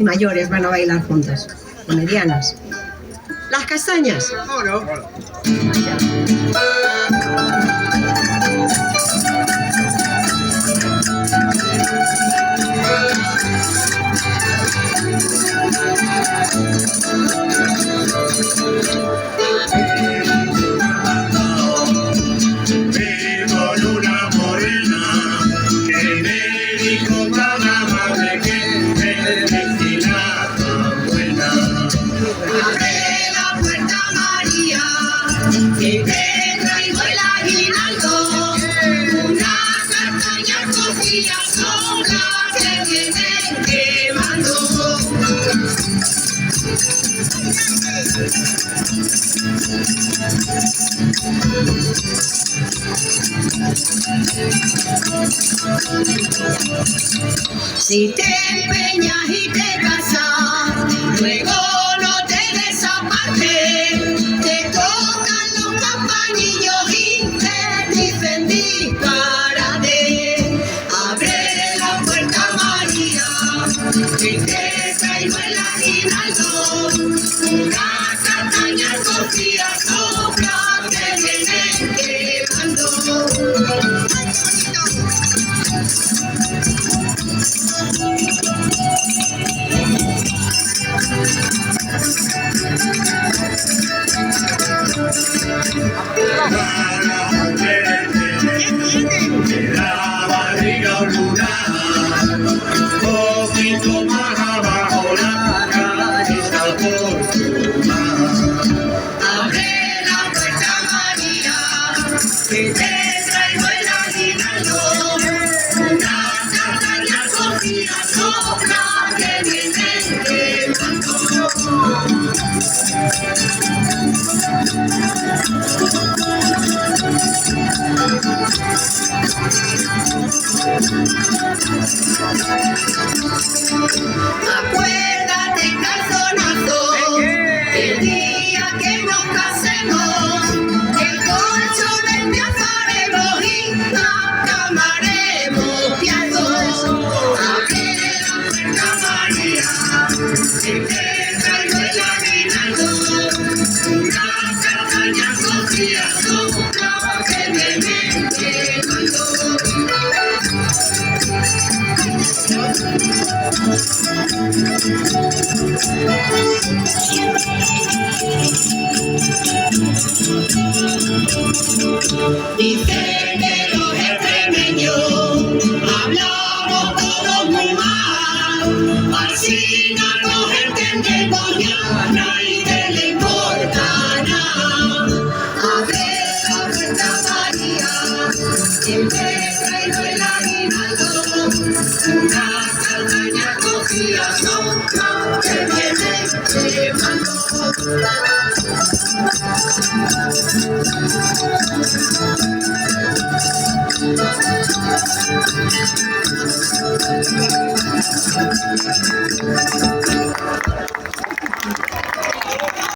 mayores van a bailar juntas, o medianas. Las castañas. Oro. Que te traigo el aguinaldo, una castaña cocida sola que viene quemando. Si te empeñas y te casas, luego no te des aparte, te tocan los campanillos y te dicen disparate. Abre la puerta, María, que te traigo el aguinaldo, una castaña cocida sopla que viene quemando. La barriga lunar, poquito más abajo la cabeza por su mar. Abre la puerta, María, que te traigo el aguinaldo, una castaña cocida sopla que viene quemando. Acuérdate, calzonazo, el día que nos casemos, el colchón te asaremos y la cama haremos piazo. Abre la puerta, María, que te traigo el aguinaldo, una castaña cocida sopla que viene quemando. Dicen que los extremeños hablamos todos muy mal, así no nos entendemos ya, a nadie le importa nada. Abre la puerta, María, que te traigo el aguinaldo, una castaña cocida sopla que viene quemando.